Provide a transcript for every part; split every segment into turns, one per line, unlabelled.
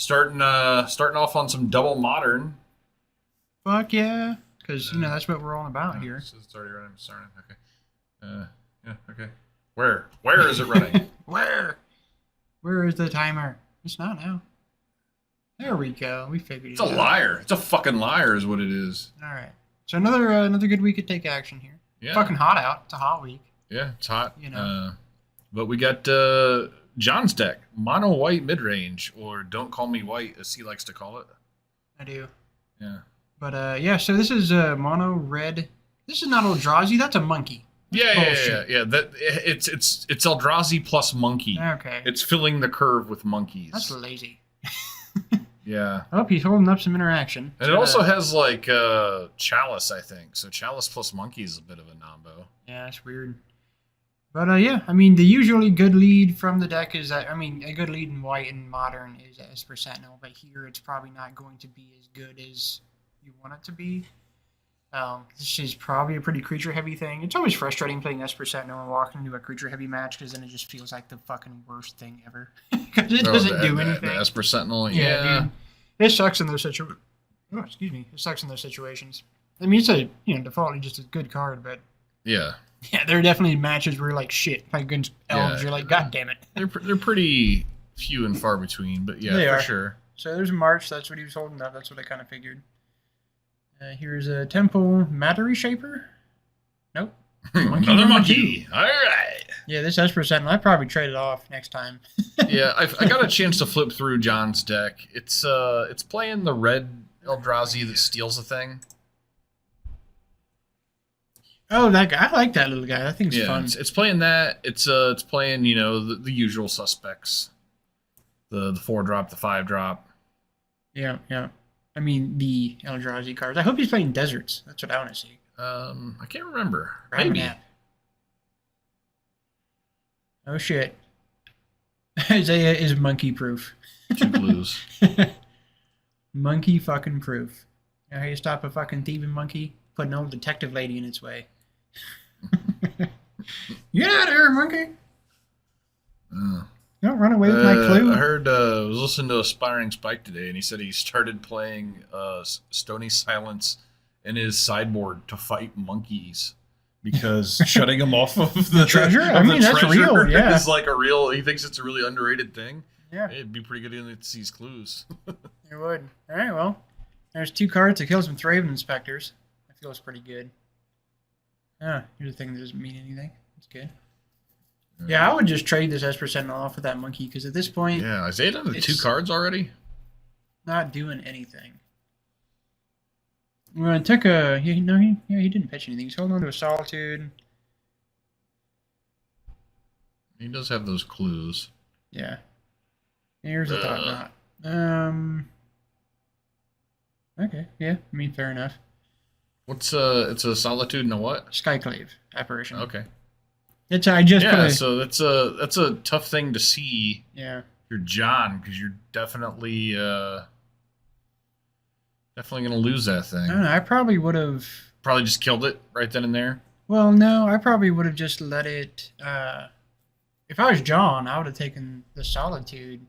Starting off on some double modern.
Fuck yeah, because that's what we're all about here.
So it's already running. Starting. Okay. Yeah. Okay. Where is it running?
Where is the timer? It's not now. There we go. We figured it
It's
out.
a liar. It's a fucking liar, is what it is.
All right. So another good week at Take Action here.
Yeah.
Fucking hot out. It's a hot week.
Yeah, it's hot.
But
we got John's deck, mono white midrange, or don't call me white, as he likes to call it.
I do.
Yeah.
But so this is mono red. This is not Eldrazi. That's a monkey.
Yeah. That it's Eldrazi plus monkey.
Okay.
It's filling the curve with monkeys.
That's lazy.
Yeah.
Oh, he's holding up some interaction.
And it also has like Chalice, I think. So Chalice plus monkey is a bit of a nombo.
Yeah, it's weird. But the usually good lead from the deck is that a good lead in white and modern is Esper Sentinel, but here it's probably not going to be as good as you want it to be. This is probably a pretty creature-heavy thing. It's always frustrating playing Esper Sentinel and walking into a creature-heavy match because then it just feels like the fucking worst thing ever. Because it doesn't do anything.
The Esper Sentinel, yeah.
Dude. It sucks in those situations. Oh, excuse me. It sucks in those situations. I mean, it's a defaultly just a good card, but
yeah,
there are definitely matches where you're like shit, like against elves. You're like, god damn it.
They're pretty few and far between, but yeah, for sure.
So there's March. That's what he was holding up. That's what I kind of figured. Here's a Temple Mattery Shaper. Nope.
Another monkey. All right.
Yeah, this Esper Sentinel, I probably trade it off next time.
Yeah, I got a chance to flip through John's deck. It's playing the red Eldrazi that steals a thing.
Oh, that guy! I like that little guy. That thing's fun.
It's playing that. It's playing the usual suspects, the 4-drop, the 5-drop.
Yeah. I mean the Eldrazi cards. I hope he's playing deserts. That's what I want to see.
I can't remember.
Maybe. Oh shit. Isaiah is monkey proof.
2 blues.
Monkey fucking proof. You know how you stop a fucking thieving monkey? Put an old detective lady in its way. Get out of here, monkey! Don't run away with my clue.
I heard, I was listening to Aspiring Spike today, and he said he started playing Stony Silence in his sideboard to fight monkeys because shutting them off of the
treasure. That's real. Yeah,
is like a real. He thinks it's a really underrated thing.
Yeah,
it'd be pretty good to see these clues.
It would. All right, well, there's 2 cards to kill some Thraven Inspectors. That feels pretty good. Here's a thing that doesn't mean anything. That's good. Yeah, I would just trade this Esper Sentinel off with that monkey because at this point,
yeah, Isaiah done the 2 cards already.
Not doing anything. Well, it took a he didn't pitch anything. He's holding on to a Solitude.
He does have those clues.
Yeah. Here's a thought knot. Okay. Yeah. I mean, fair enough.
What's it's a Solitude and a what?
Skyclave apparition.
Okay.
So
that's a tough thing to see.
Yeah.
You're John because you're definitely gonna lose that thing.
I don't know. I probably would have
probably just killed it right then and there.
Well, no, I probably would have just let it. If I was John, I would have taken the Solitude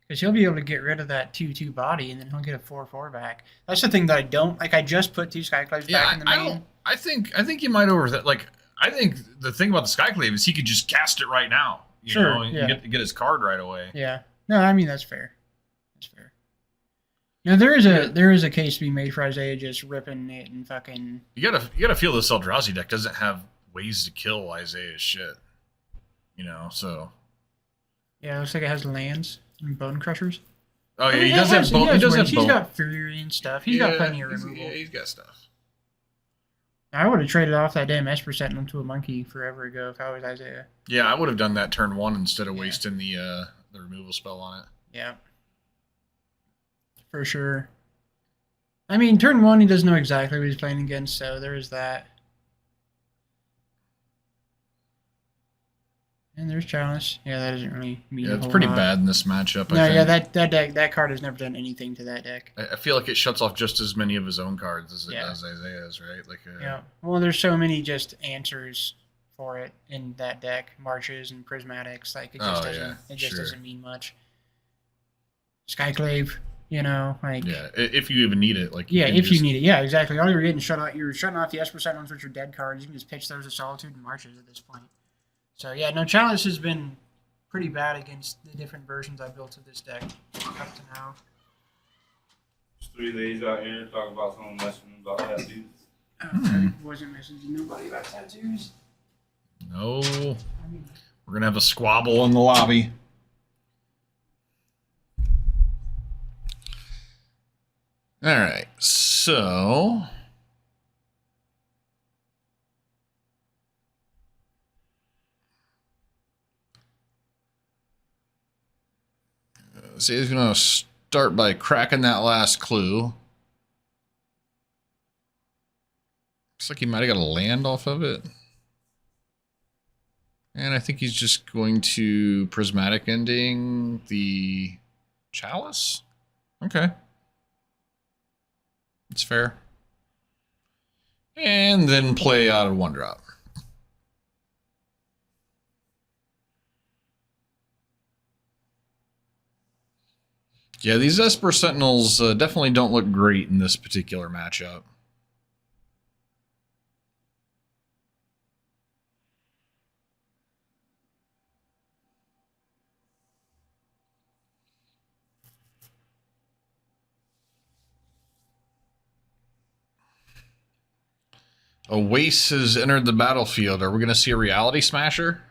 because he'll be able to get rid of that 2/2 body and then he'll get a 4/4 back. That's the thing that I don't like. I just put 2 Skyclaves back in the main.
I think you might overthink. Like I think the thing about the Skyclave is he could just cast it right now. You know, and get his card right away.
Yeah. No, I mean that's fair. That's fair. Now there is a case to be made for Isaiah just ripping it and fucking.
You gotta feel this Eldrazi deck doesn't have ways to kill Isaiah's shit. So.
Yeah, it looks like it has lands and bone crushers.
Oh yeah, he does have bone. He does have bone.
He's got Fury and stuff. He's got plenty of removal.
Yeah, he's got stuff.
I would have traded off that damn Esper Sentinel to a monkey forever ago if I was Isaiah.
Yeah, I would have done that turn 1 instead of wasting the removal spell on it.
Yeah. For sure. I mean, turn 1, he doesn't know exactly what he's playing against, so there is that. And there's Chalice. Yeah, that doesn't really mean
it's pretty bad in this matchup.
No, yeah, that card has never done anything to that deck.
I feel like it shuts off just as many of his own cards as it does Isaiah's, right?
Yeah. Well, there's so many just answers for it in that deck, Marches and Prismatics. Like it just doesn't mean much. Skyclave, you know, like
Yeah, if you even need it, like
yeah,
can
if you
just-
need it, yeah, exactly. All you're getting shut out, you're shutting off the Esper ones, which are dead cards. You can just pitch those to Solitude and Marches at this point. So yeah, no, challenge has been pretty bad against the different versions I built of this deck up to now.
There's 3 days out here talking about someone messing about tattoos.
I wasn't messaging nobody about tattoos.
No,
I mean,
we're gonna have a squabble in the lobby. All right, so he's gonna start by cracking that last clue. Looks like he might have got a land off of it. And I think he's just going to prismatic ending the chalice. Okay. It's fair. And then play out of 1-drop. Yeah, these Esper Sentinels definitely don't look great in this particular matchup. A Waste has entered the battlefield. Are we going to see a Reality Smasher?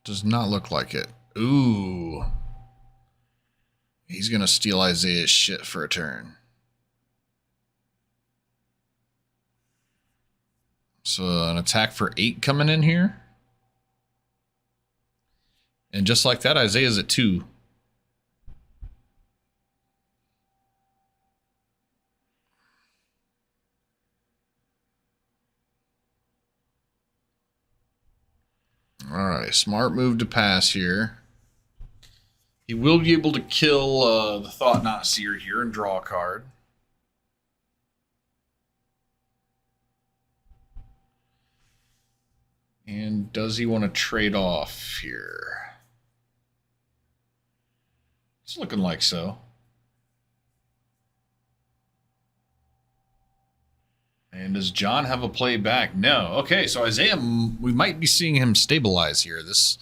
Does not look like it. Ooh. He's going to steal Isaiah's shit for a turn. So an attack for 8 coming in here. And just like that, Isaiah's at 2. Alright, smart move to pass here. He will be able to kill the Thought Not Seer here and draw a card. And does he want to trade off here? It's looking like so. And does John have a play back? No. Okay, so Isaiah, we might be seeing him stabilize here. This,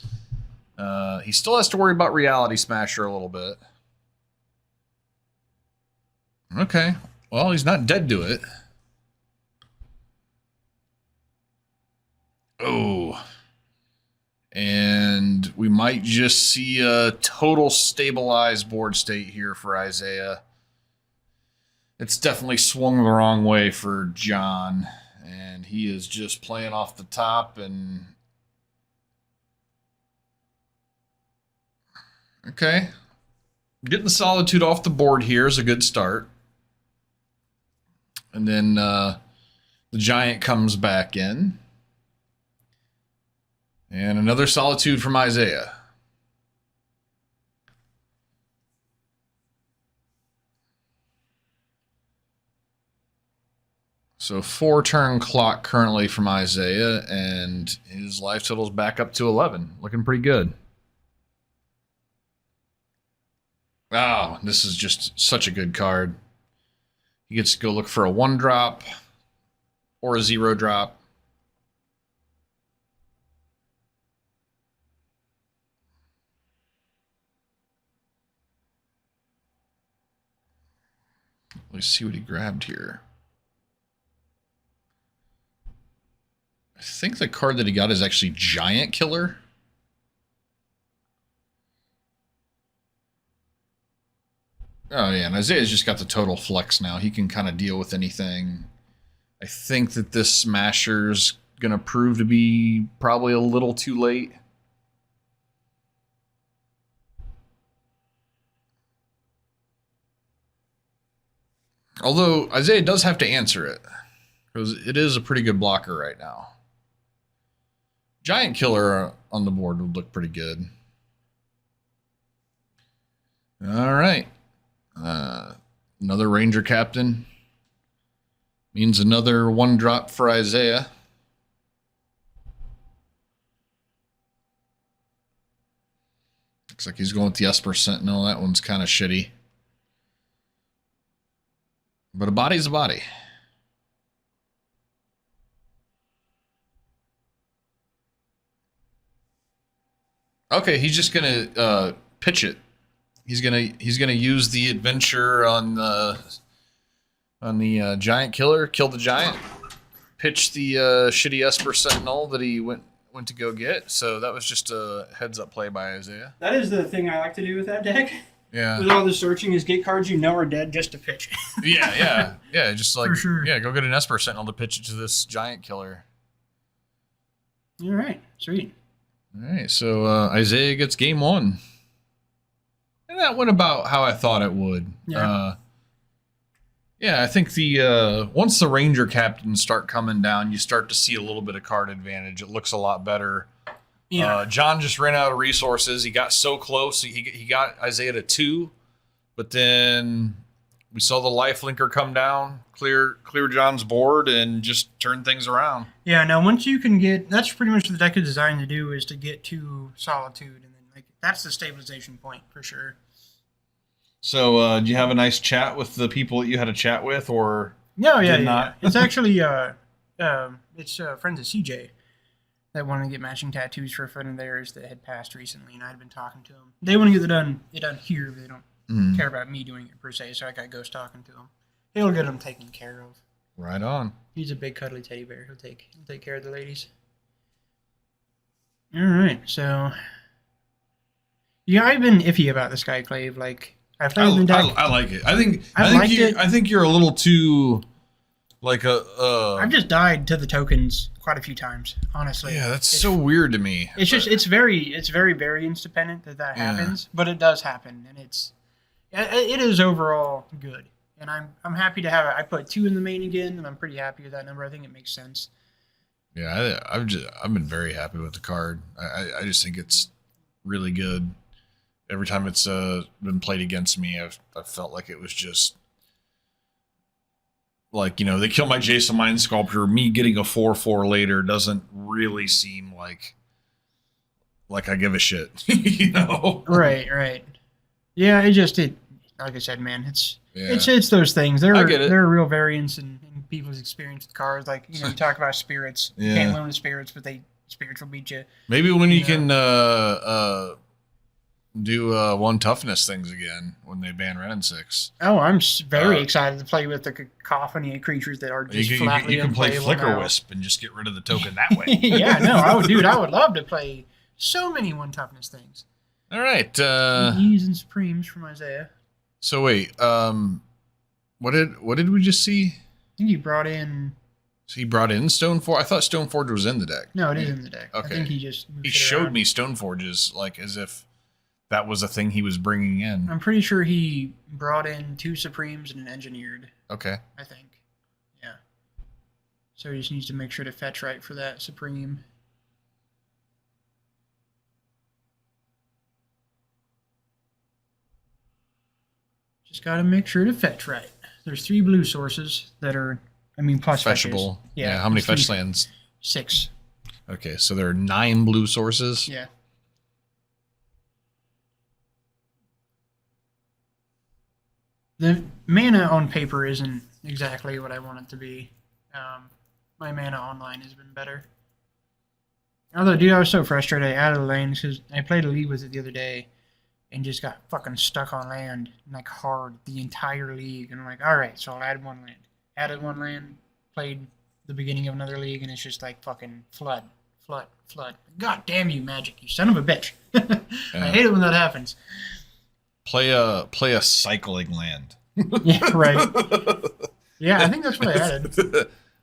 he still has to worry about Reality Smasher a little bit. Okay, well, he's not dead to it. Oh. And we might just see a total stabilized board state here for Isaiah. It's definitely swung the wrong way for John. And he is just playing off the top and... Okay. Getting the Solitude off the board here is a good start. And then the Giant comes back in. And another Solitude from Isaiah. So 4-turn clock currently from Isaiah, and his life total's back up to 11. Looking pretty good. Oh, this is just such a good card. He gets to go look for a 1-drop or a 0-drop. Let's see what he grabbed here. I think the card that he got is actually Giant Killer. Oh, yeah, and Isaiah's just got the total flex now. He can kind of deal with anything. I think that this Smasher's going to prove to be probably a little too late. Although Isaiah does have to answer it, because it is a pretty good blocker right now. Giant Killer on the board would look pretty good. All right. Another Ranger Captain. Means another 1-drop for Isaiah. Looks like he's going with the Esper Sentinel. That one's kind of shitty. But a body's a body. Okay, he's just gonna pitch it. He's gonna use the adventure on the giant killer, kill the giant, pitch the shitty Esper Sentinel that he went to go get. So that was just a heads up play by Isaiah.
That is the thing I like to do with that deck.
Yeah.
With all the searching, is get cards you know are dead just to pitch.
yeah. Just like
For sure.
Yeah, go get an Esper Sentinel to pitch it to this giant killer.
All right, sweet.
All right, so Isaiah gets game 1. And that went about how I thought it would.
Yeah.
I think the once the Ranger captains start coming down, you start to see a little bit of card advantage. It looks a lot better.
Yeah.
John just ran out of resources. He got so close. He got Isaiah to 2, but then we saw the life linker come down, clear John's board, and just turn things around.
Yeah, now once you can get, that's pretty much what the deck is designed to do, is to get to Solitude, and then like that's the stabilization point for sure.
So, do you have a nice chat with the people that you had a chat with, or
No, yeah,
did
yeah.
not?
It's actually it's friends of CJ that want to get matching tattoos for a friend of theirs that had passed recently, and I had been talking to them. They want to get it done here, but they don't care about me doing it per se, so I got ghost talking to him. He'll get them taken care of.
Right on.
He's a big cuddly teddy bear. He'll take care of the ladies. All right, so yeah, I've been iffy about the Skyclave. Like I've played the deck.
I like it. I
liked it.
think you're a little too like
I've just died to the tokens quite a few times, honestly.
Yeah, that's so weird to me.
It's just it's very variance dependent that happens, but it does happen, and it is overall good. And I'm happy to have it. I put 2 in the main again, and I'm pretty happy with that number. I think it makes sense.
Yeah, I've been very happy with the card. I just think it's really good. Every time it's been played against me, I've felt like it was just like, they kill my Jason Mind Sculptor. Me getting a 4/4 later doesn't really seem like I give a shit,
Right. Yeah, it like I said, man, it's those things. There are real variants in people's experience with cards. Like, you talk about spirits. You can't win with spirits, but spirits will beat you.
Maybe when you can do 1 toughness things again when they ban Ren and 6.
Oh, I'm very excited to play with the cacophony of creatures that are just flatly
you can play Flicker
now.
Wisp and just get rid of the token that way.
Yeah, no, I would love to play so many 1 toughness things.
All right.
E's and Supremes from Isaiah.
So wait, what did we just see?
I think he brought in.
So he brought in Stoneforge. I thought Stoneforge was in the deck.
No, it is in the deck.
Okay.
I think he just.
He showed me Stoneforges like as if that was a thing he was bringing in.
I'm pretty sure he brought in 2 Supremes and an Engineered.
Okay.
I think. Yeah. So he just needs to make sure to fetch right for that Supreme. Just got to make sure to fetch right. There's 3 blue sources that are, plus
fetchable.
Fetches.
Yeah. How many fetch lands?
6.
Okay, so there are 9 blue sources.
Yeah. The mana on paper isn't exactly what I want it to be. My mana online has been better. Although, dude, I was so frustrated. I added a land because I played a league with it the other day and just got fucking stuck on land, like hard, the entire league. And I'm like, all right, so I'll add 1 land. Added 1 land, played the beginning of another league, and it's just like fucking flood. God damn you, Magic, you son of a bitch. I hate it when that happens.
Play a cycling land.
Yeah, right. Yeah, I think that's what I added.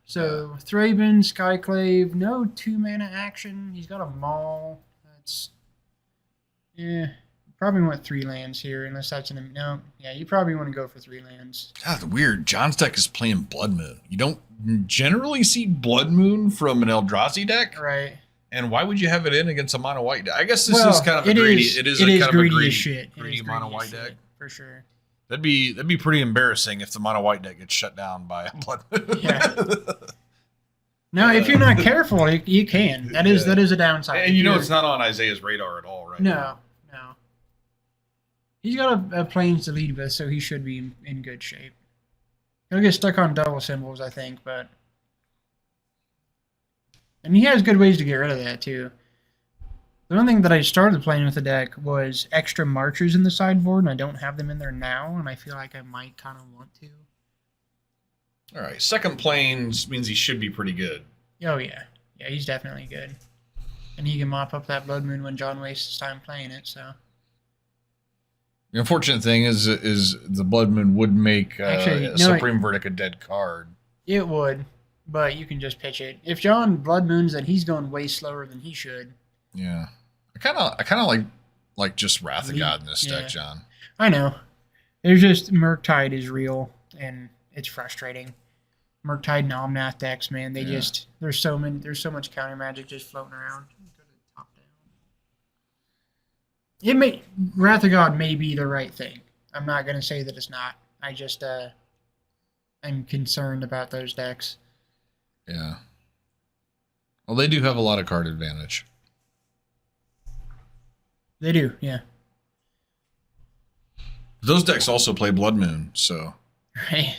So, Thraben, Skyclave, no 2 mana action. He's got a Maul. That's... Yeah, probably want 3 lands here, unless that's an... No, yeah, you probably want to go for 3 lands.
God, weird. John's deck is playing Blood Moon. You don't generally see Blood Moon from an Eldrazi deck.
Right.
And why would you have it in against a mono white deck? I guess this is kind of a greedy. It is kind of a greedy
shit.
Greedy mono white deck.
For sure.
That'd be pretty embarrassing if the mono white deck gets shut down by a blood moon.
Yeah. No, if you're not careful, you can. That is a downside.
And you know it's not on Isaiah's radar at all, right?
No. He's got a planes to lead with, so he should be in good shape. He'll get stuck on double symbols, I think, but... And he has good ways to get rid of that, too. The one thing that I started playing with the deck was extra marchers in the sideboard, and I don't have them in there now, and I feel like I might kind of want to.
All right, second planes means he should be pretty good.
Oh, yeah. Yeah, he's definitely good. And he can mop up that Blood Moon when John wastes his time playing it, so...
The unfortunate thing is the Blood Moon would make Supreme Verdict a dead card.
It would, but you can just pitch it. If John Blood Moons, then he's going way slower than he should.
Yeah, I kind of like just Wrath of God in this deck, John.
I know. There's just Murktide is real, and it's frustrating. Murktide and Omnath decks, man, they just there's so much counter magic just floating around. Wrath of God may be the right thing. I'm not going to say that it's not. I just I'm concerned about those decks.
Yeah. Well, they do have a lot of card advantage.
They do, yeah.
Those decks also play Blood Moon, so.
Right.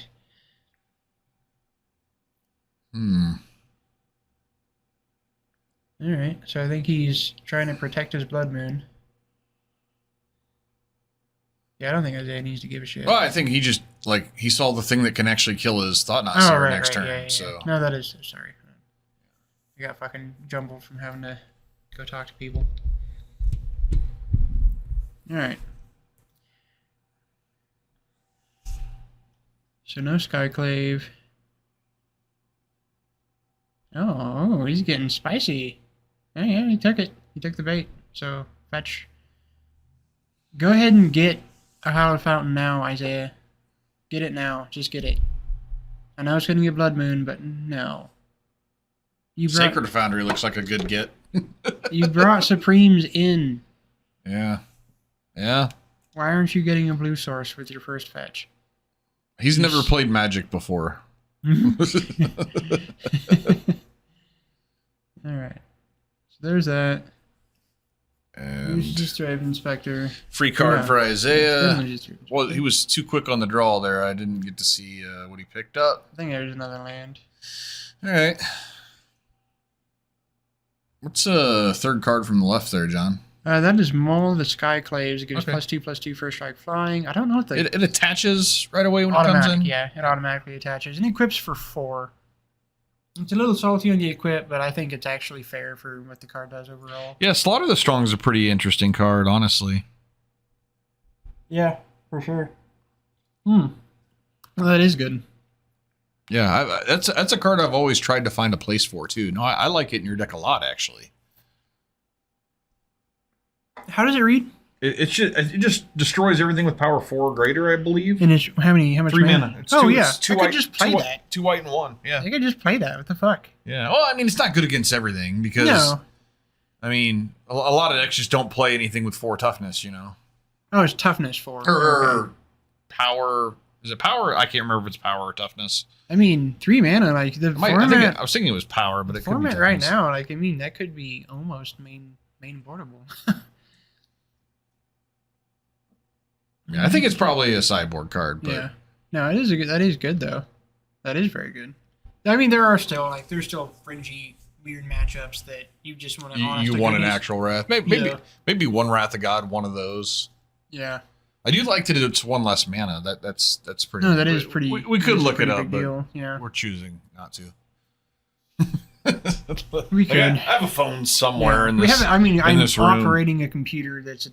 All right, so I think he's trying to protect his Blood Moon. Yeah, I don't think Isaiah needs to give a shit.
Well, I think he just, he saw the thing that can actually kill his Thought-Knot next turn.
Yeah.
So.
No, that is... Sorry. I got fucking jumbled from having to go talk to people. Alright. So no Skyclave. Oh, he's getting spicy. Yeah, he took it. He took the bait. So, fetch. Go ahead and get a Hallowed Fountain now, Isaiah. Get it now. Just get it. I know it's going to get Blood Moon, but no.
Sacred Foundry looks like a good get.
You brought Supremes in.
Yeah. Yeah.
Why aren't you getting a blue source with your first fetch?
He's never played Magic before.
Alright. So there's that.
And
just Drive Inspector.
Free card for Isaiah. Well, he was too quick on the draw there. I didn't get to see what he picked up.
I think there's another land.
All right. What's third card from the left there, John?
That is Mull the Skyclaves. It gives +2/+2 first strike flying. I don't know what the...
It attaches right away when it comes in?
Yeah, it automatically attaches. And equips for 4. It's a little salty on the equip, but I think it's actually fair for what the card does overall.
Yeah, Slaughter the Strong is a pretty interesting card, honestly.
Yeah, for sure. Well, that is good.
Yeah, that's a card I've always tried to find a place for, too. No, I like it in your deck a lot, actually.
How does it read?
It just destroys everything with power 4 or greater, I believe.
And it's how much
3 mana? It's
I
two
could
white,
just play that.
2 white and 1. Yeah.
I could just play that. What the fuck?
Yeah. Well, I mean, it's not good against everything because,
No.
I mean, a lot of decks just don't play anything with 4 toughness, you know.
Oh, it's toughness 4.
Or power. Is it power? I can't remember if it's power or toughness.
I mean, 3 mana, like the format.
I was thinking it was power, but it could be
format
toughness.
right now, like I mean, that could be almost main boardable.
Yeah, I think it's probably a sideboard card. But
Yeah. No, it is that is good though. That is very good. I mean, there's still fringy, weird matchups that you just want to.
you want an actual Wrath. Maybe one Wrath of God, one of those.
Yeah.
I do like that it's 1 less mana. That's pretty.
No, that is pretty.
We could look it up, but
yeah,
we're choosing not to.
we could.
I have a phone somewhere in this.
We have. I mean, I'm
this room.
operating a computer that's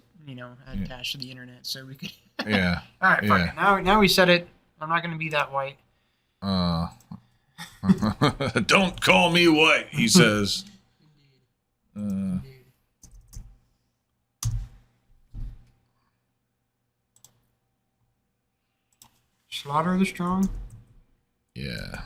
attached to the internet, so we could.
Yeah.
All right. Fuck it. Now we said it. I'm not going to be that white.
Don't call me white, he says.
Slaughter the Strong.
Yeah.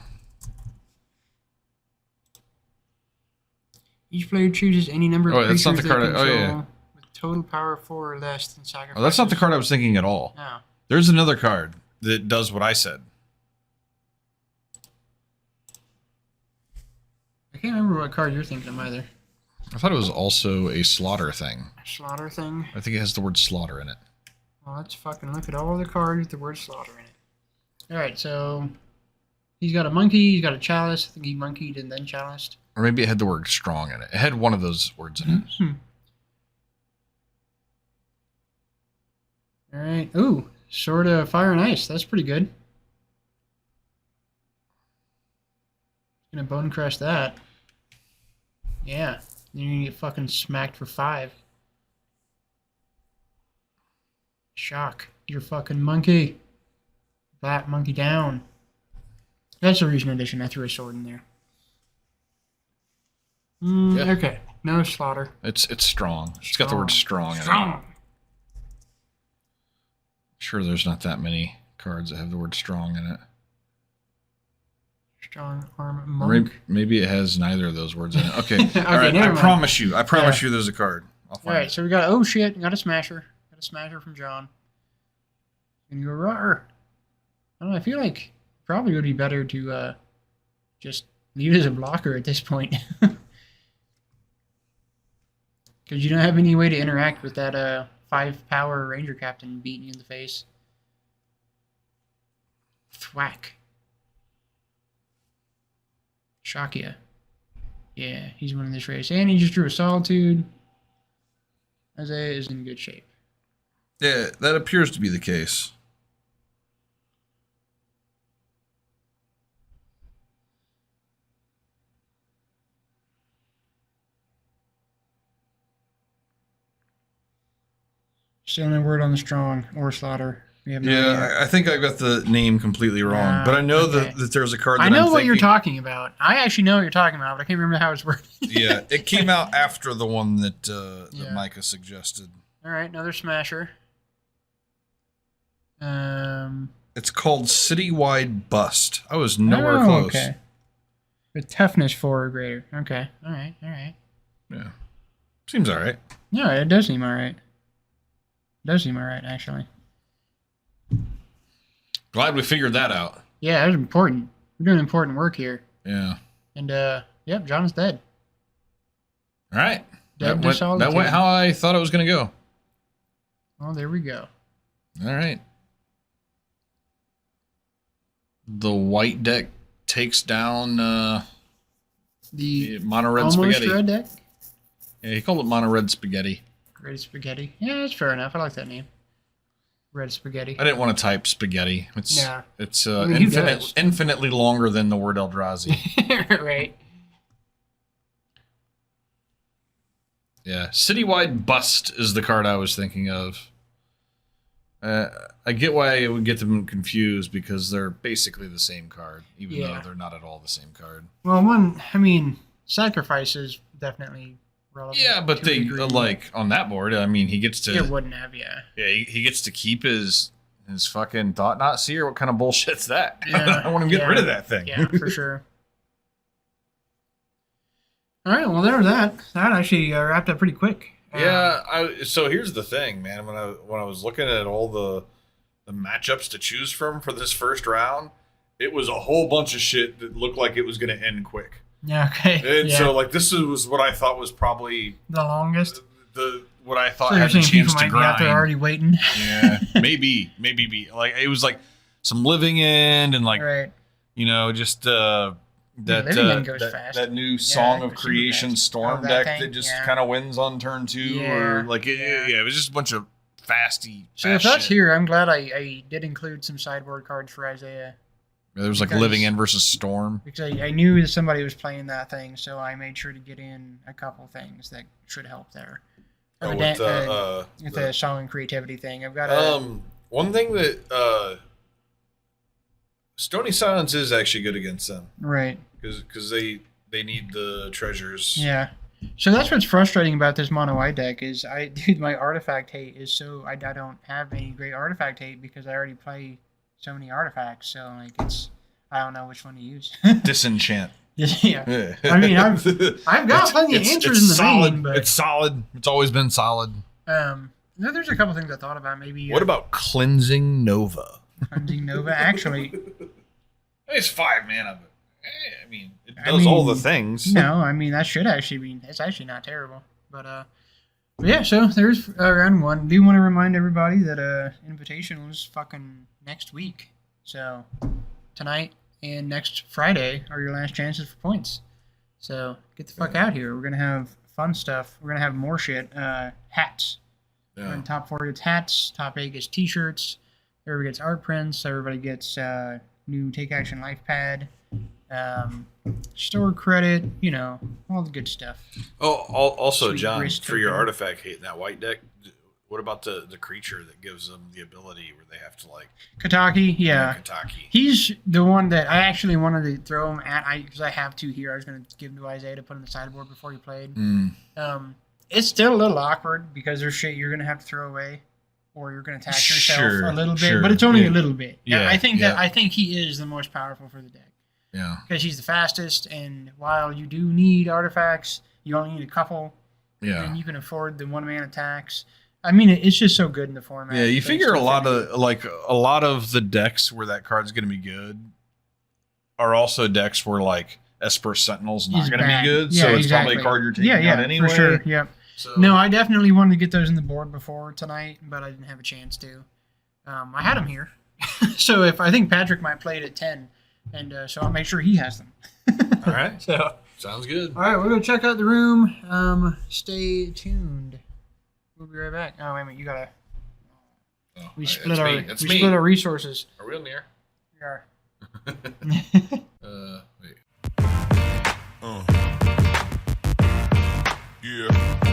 Each player chooses any number of
that's not
creatures
the card.
they control with total power 4 or less than sacrifice.
Oh, that's not the card I was thinking at all.
No.
There's another card that does what I said.
I can't remember what card you're thinking of either.
I thought it was also a slaughter thing.
Slaughter thing?
I think it has the word slaughter in it.
Well, let's fucking look at all of the cards with the word slaughter in it. Alright, so he's got a monkey, he's got a chalice. I think he monkeyed and then chaliced.
Or maybe it had the word strong in it. It had one of those words in it.
Alright. Ooh, Sword of Fire and Ice. That's pretty good. Gonna bone crush that. Yeah. You're gonna get fucking smacked for 5. Shock. You're fucking monkey. That monkey down. That's the reason edition. I threw a sword in there.
Yeah.
Okay. No slaughter.
It's strong. It's got the word strong in it.
Strong.
Sure, there's not that many cards that have the word strong in it.
Strong arm
Or
monk.
maybe it has neither of those words in it. Okay.
Okay,
All right.
never
I
mind.
promise you. I promise you there's a card. I'll find
Alright,
it.
so we got, oh shit, got a smasher. Got a smasher from John. Gonna go roar. I don't know, I feel like probably would be better to just leave it as a blocker at this point. Because you don't have any way to interact with that 5 power ranger captain beating you in the face. Thwack. Shock ya. Yeah, he's winning this race. And he just drew a solitude. Isaiah is in good shape.
Yeah, that appears to be the case.
Still no word on the strong or slaughter. We have no idea.
Yeah, I think I got the name completely wrong, but I know
okay.
that there's a card that
I know
I'm
what you're
thinking-
talking about. I actually know what you're talking about, but I can't remember how it's worded.
Yeah, it came out after the one that
Yeah.
that Micah suggested.
All right, another smasher.
It's called Citywide Bust. I was nowhere close.
Okay. With toughness 4 or greater. Okay. All right. All right.
Yeah, seems all right.
Yeah, it does seem all right. It does seem all right, actually.
Glad we figured that out.
Yeah, that's important. We're doing important work here.
Yeah.
And yep, John's dead.
All right.
Dead
That
to solitude.
went how I thought it was going to go.
Well, there we go.
All right. The white deck takes down
The
mono red
almost
spaghetti.
red deck.
Yeah, he called it mono red spaghetti.
Red spaghetti. Yeah, that's fair enough. I like that name. Red spaghetti.
I didn't want to type spaghetti. It's
Yeah.
it's
I mean, who does?
infinitely longer than the word Eldrazi.
Right.
Yeah, Citywide Bust is the card I was thinking of. I get why it would get them confused because they're basically the same card, even though they're not at all the same card.
Well, sacrifice is definitely relevant.
Yeah, but
to a degree.
like on that board. I mean, he gets to.
It wouldn't have, yeah.
Yeah, he gets to keep his fucking thought not seer. What kind of bullshit's that?
Yeah,
I want to get rid of that thing.
Yeah, for sure. All right, well, there's that. That actually wrapped up pretty quick.
Yeah, so here's the thing, man. When I was looking at all the matchups to choose from for this first round, it was a whole bunch of shit that looked like it was going to end quick.
Yeah, okay.
And so like this was what I thought was probably
the longest.
what I thought
So you're
had a
saying people
chance to
might be out there
grind.
already waiting?
Yeah, maybe be like it was like some living end and like
Right.
just
Living End goes fast.
that new Song of
super
Creation
fast.
Storm
that
deck
thing,
that just
yeah.
kind of wins on turn 2
Yeah,
or like
yeah.
it was just a bunch of fasty.
So if
fast
that's
shit.
here, I'm glad I did include some sideboard cards for Isaiah.
There was like
because-
Living End versus Storm.
Because I knew that somebody was playing that thing, so I made sure to get in a couple things that should help there.
Oh,
With the song and creativity thing. I've got a...
one thing that Stony Silence is actually good against them
Right.
because they need the treasures.
Yeah. So that's what's frustrating about this mono white deck is my artifact hate is so I don't have any great artifact hate because I already play so many artifacts. So like I don't know which one to use.
Disenchant.
Yeah. I mean, I've got plenty of answers in the
solid.
main, but
It's solid. It's always been solid.
and There's a couple things I thought about. Maybe
What about Cleansing Nova?
Cleansing Nova? Actually,
It's 5 mana, but I mean, it does all the things.
No, I mean that should actually be. It's actually not terrible. But yeah. So there's round 1. Do want to remind everybody that Invitational is fucking next week. So tonight and next Friday are your last chances for points. So get the fuck out here. We're gonna have fun stuff. We're gonna have more shit. Hats.
Yeah.
And top 4 gets hats. Top 8 gets T-shirts. Everybody gets art prints. Everybody gets new Take Action Life Pad. Store credit. You know, all the good stuff.
Oh, also,
Sweet
John,
wrist
for your
token.
artifact hate in that white deck, what about the creature that gives them the ability where they have to like
Kataki, yeah.
Kataki?
He's the one that I actually wanted to throw him at, because I have 2 here. I was going to give him to Isaiah to put in the sideboard before he played. It's still a little awkward because there's shit you're going to have to throw away, or you're going to attack yourself a little bit, but it's only a little bit.
Yeah,
I think he is the most powerful for the deck.
Yeah.
Because he's the fastest, and while you do need artifacts, you only need a couple.
Yeah.
And you can afford the 1-man attacks. I mean, it's just so good in the format.
Yeah, you
But
figure
it's
a lot of the decks where that card's going to be good are also decks where like Esper Sentinel's not
Is
going to
bad.
be good,
Yeah,
so it's
exactly.
probably a card you're taking out anyway.
for sure. Yeah.
So,
No, I definitely wanted to get those in the board before tonight, but I didn't have a chance to. I had them here, so if I think Patrick might play it at 10, and so I'll make sure he has them.
all right.
So,
Sounds good.
all right, we're gonna check out the room. Stay tuned. We'll be right back. Oh wait a minute, you gotta.
Oh,
We
that's
split
me. That's me.
split our resources.
Are we on the air?
We are.
Wait.
Yeah.